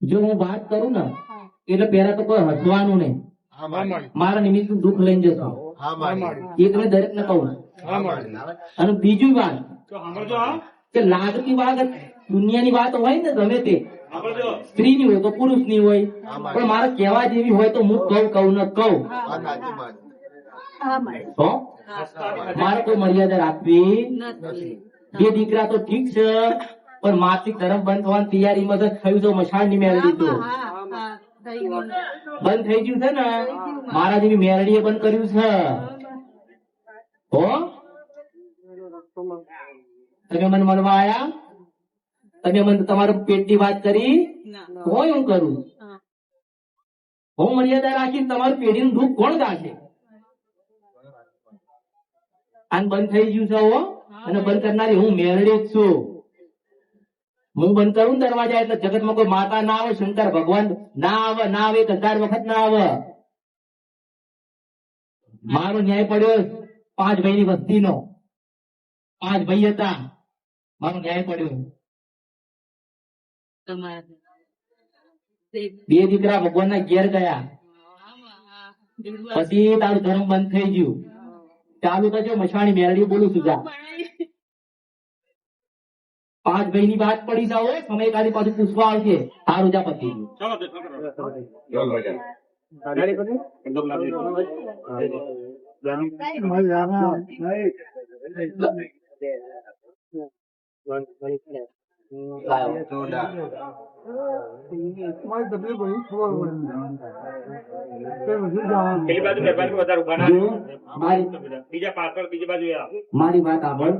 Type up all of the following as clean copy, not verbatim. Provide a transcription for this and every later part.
જો હું વાત કરું ને એટલે પેલા તો કોઈ હસવાનું નહીં, મારા નિમિત્ત દુઃખ લઈને જશો, એ તમે દરેક ને કહું. અને બીજી વાત કે લાગતી વાત દુનિયાની વાત હોય ને ગમે તે સ્ત્રી ની હોય તો પુરુષ ની હોય, પણ મારે કહેવા જેવી હોય તો હું કહું ને કહું. તો મારે કોઈ મર્યાદા રાખવી નથી. બે દીકરા તો ઠીક છે, પણ માસિક ધર્મ બંધ થવાની તૈયારીમાં તો થયું તો મશાળ ની મેળવી તો બંધ થઈ ગયું છે ને, મારા જેવી મેરડીએ બંધ કર્યું છે. હો તમે મને મળવા આયા, તમે મને તમારું પેટની વાત કરી, કોઈ હું કરું? હું મર્યાદા રાખીને તમારું પેઢીનું દુઃખ કોણ ગાશે? આને બંધ થઈ ગયું છે હો, અને બંધ કરનારી હું મેરડી જ છું. હું બંધ કરું દરવાજા એટલે જગતમાં કોઈ માતા ના આવે, શંકર ભગવાન ના આવે, ના આવે 1000 વખત ના આવે. મારો ન્યાય પડ્યો 5 ભાઈની વસ્તીનો, 5 ભાઈ હતા, મારો ન્યાય પડ્યો. 2 દીકરા ભગવાનના ઘેર ગયા, પછી તારું ધર્મ બંધ થઈ ગયું. ચાલુ કરજો, મછવાણી મેરડી બોલું છું. 5 ભાઈ ની વાત પડી જાઓ, સમય કાઢી પાછું પૂછવા આવશે. સારું જા પતિ મારી વાત આગળ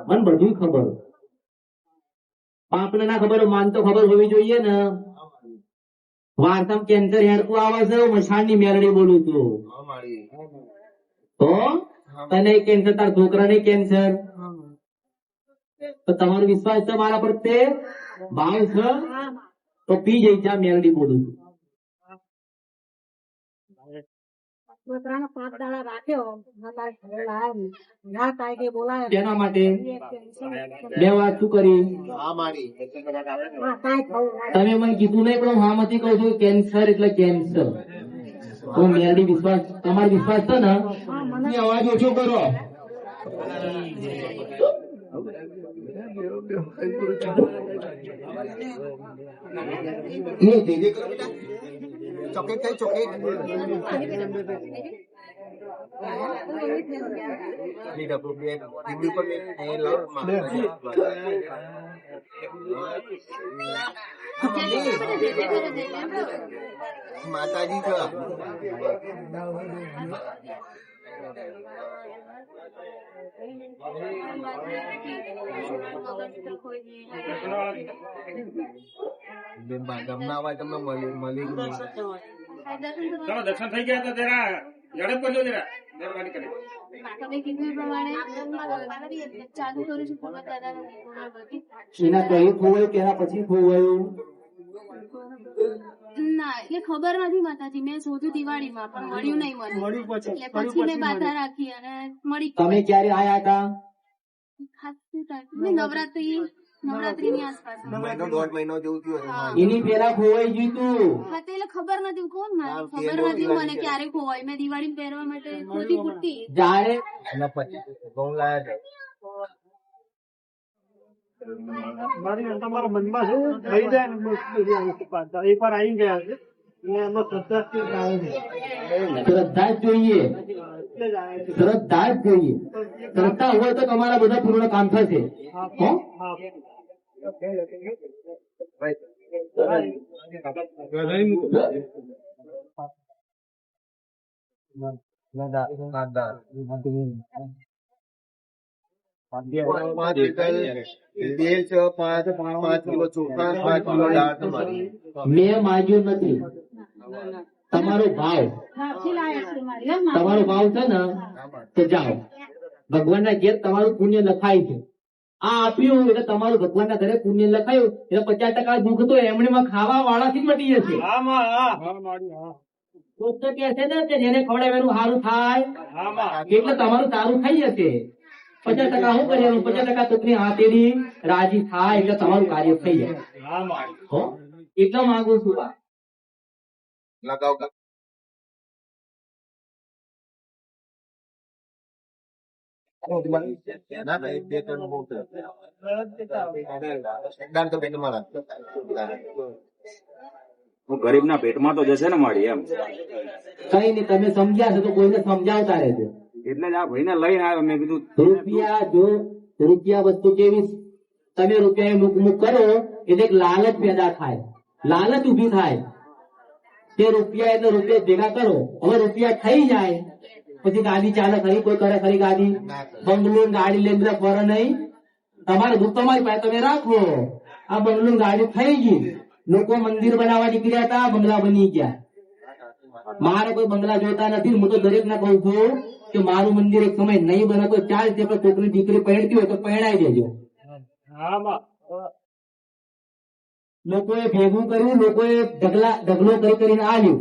મને બધું ખબર. બાપને ના ખબર, માન તો ખબર હોવી જોઈએ ને. વાર્તામાં કેન્સર હેડકું આવે છે, મશાળની મેરડી બોલું છું. તો તને કેન્સર, તાર છોકરાને કેન્સર, તો તમારો વિશ્વાસ છે મારા પ્રત્યે, ભાવ છે તો પી જઈ જા. મેરડી બોલું છું. તેના માટે 2 વાત શું કરી? તમે મને કીધું નહીં, પણ હું આમાંથી કહું છું કેન્સર એટલે કેન્સર. તો મેરડી વિશ્વાસ, તમારો વિશ્વાસ છે ને, અવાજ ઓછો કરો. ચોકેટ કઈ ચોકેટ માતાજી છે. ગમના અવાજ તમને મળી દર્શન થઈ ગયા હતા, જરા ઝડપ કરજો, જરા મહેરબાની કરી. એના પહેલી ખોવાયું કે એના પછી ખોવાયું? ના, એટલે ખબર નથી માતાજી. મેં શોધ્યું દિવાળીમાં, પણ મળ્યું નહીં મને. એટલે પછી મેં બાધા રાખી અને મળી. તમે ક્યારે આયા હતા? નવરાત્રીની આસપાસ. દોઢ મહિનો જેવું થયું. એની પેલા ખોવાઈ ગયું તું. એટલે ખબર નથી, કોણ મારે ખબર નથી મને ક્યારે ખોવાય. મેં દિવાળી પહેરવા માટે ખોટી પૂરતી જ્યારે તમારા મનમાં છે થઈ જાય ને, એક વાર આવી ગયા છે, શ્રદ્ધા જ જોઈએ, શ્રદ્ધા જ જોઈએ. શ્રદ્ધા હોય તો તમારા બધા પૂર્ણ કામ થશે. મેં માગ્યું નથી, તમારો ભાવ, તમારો ભાવ છે ને તો જાઓ. ભગવાનના ઘેર તમારું પુણ્ય લખાય છે. આ આપ્યું એટલે તમારું ભગવાનના ઘરે પુણ્ય લખાયું એટલે 50% દુઃખ તો એમણે ખાવા વાળાથી જ મટી જશે. કોક તો કે છે ને કે જેને ખવડાવે એનું સારું થાય, એટલે તમારું સારું થઈ જશે. 50% શું કર્યું? 50% કોકની હાથેડી રાજી થાય એટલે તમારું કાર્ય થઈ જાય. હો એટલા માંગુ છું બા. લગાવ ગરીબના પેટમાં તો જશે ને મારી એમ. કઈ નહીં, તમે સમજ્યા છો તો કોઈને સમજાવતા રહેજો. એટલે જ આ ભાઈને લઈને આવ્યો. મેં કીધું રૂપિયા વસ્તુ કેવી, તમે રૂપિયા મુક કરો એટલે એક લાલચ પેદા થાય, લાલચ ઉભી થાય. તે રૂપિયા એટલે રૂપિયા ભેગા કરો. હવે રૂપિયા થઈ જાય પછી ગાડી ચાલે ખરી, કોઈ કરે ખરી ગાડી, બંગલો ગાડી લઈને બધા ફરે નહીં. તમારે દુઃખ તમારી પાસે તમે રાખો. આ બંગલો ગાડી થઈ ગઈ, લોકો મંદિર બનાવવા નીકળ્યા હતા, બંગલા બની ગયા. મારે કોઈ બંગલા જોતા નથી. હું તો દરેક ને કહું છું કે મારું મંદિર એક સમય નહીં બને તો ચાલશે, પણ છોકરી દીકરી પહેરતી હોય તો પહેરાઈ દેજો. લોકોએ ભેગું કર્યું, લોકોએ ઢગલો કરીને આલ્યું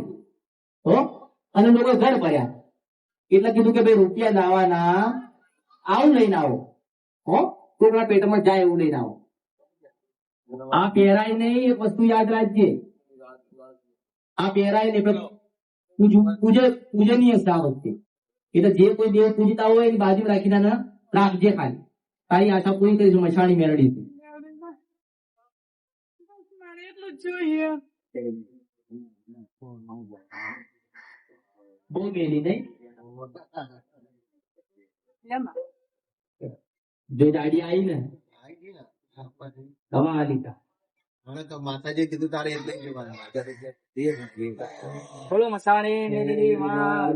હો, અને લોકો ઘર ભર્યા. એટલે કીધું કે ભાઈ રૂપિયા લાવવાના, આવું લઈને આવો હો, કોઈના પેટમાં જાય એવું લઈને આવો. આ પહેરાય નહીં, એક વસ્તુ યાદ રાખજે. આ પહેરાય નહીં, પૂજનીય છે આ વખતે. એટલે જે કોઈ દેવ પૂજતા હોય એની બાજુ રાખીને રાખજે. ખાલી તારી આશા પૂરી કરીશું. મશાણી મેળડી બહુ મેલી નહીં જો દાડી આવી ને કમા લીધા. હવે તો માતાજી કીધું તારે એટલે જ જવાનું. બોલો મસાણી મેલડી માં.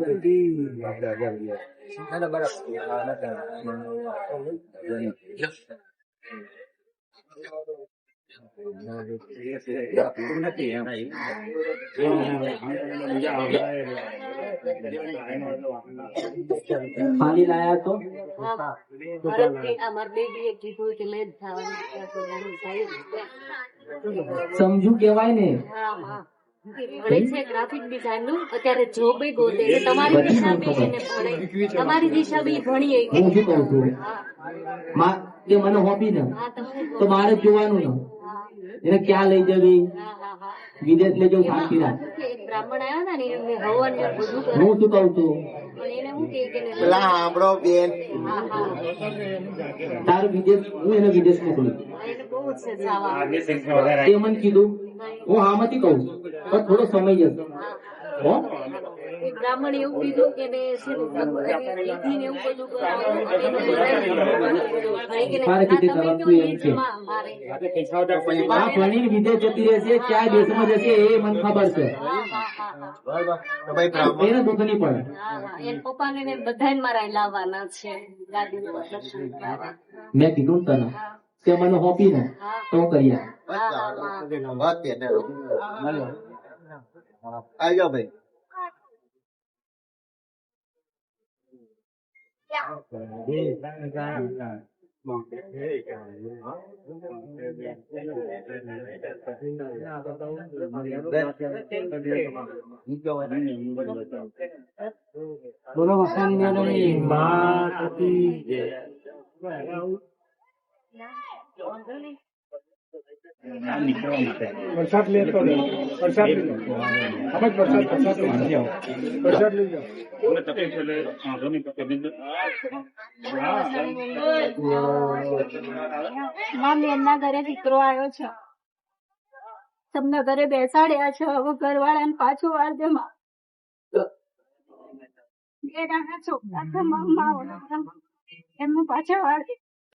ખાલી લાયા તો સમજુ કેવાય ને. ગ્રાફિક ડિઝાઇન નું અત્યારે જોબ ગોતે તમારી દિશા બી એને ભણે, તમારી દિશા બી ભણીએ. હું શું કઉ છું, કે મને હોપી ને તો મારે જોવાનું ને એને ક્યાં લઈ જવી, વિદેશ લઈ જવું શાંતિ રાખ. બ્રાહ્મણ આવ્યા ને એમને હવન ને બધું કરે. હું શું કઉ છું, પણ એને શું કે પેલા સાંભળો બેન, તારું વિદેશ, હું એને વિદેશ મોકલું. એને બહુ છે જવા. એ મને કીધું, હું આમાંથી કઉ છું પણ થોડો સમય જશે હો. એક બ્રાહ્મણ એવું કીધું કે ને એવું બધું મારે કીધે કરતું એમ છે. આ ભણીને વિદેશ જતી રહેશે, ક્યાં દેશમાં જશે એ મને ખબર છે. એને દુઃખ નહીં પડે. એન પપ્પાને ને બધાને મારા લાવવાના છે ગાદી ઉપર. મેં કીધું ને તને કે મને હોપી ને તો કરીએ. વાત બેન આવી જાઓ ભાઈ. બોલો મસાણી મેલડી માં. વરસાદ લેતો વરસાદ લઈ જાઓ, વરસાદ લઈ જાઓ. માં બેનના ઘરે દીકરો આવ્યો છે, તમને ઘરે બેસાડ્યા છે. હવે ઘરવાળાને પાછું વાર દે માં. બે નાના છોકરા છે, એમને પાછા વાર દે.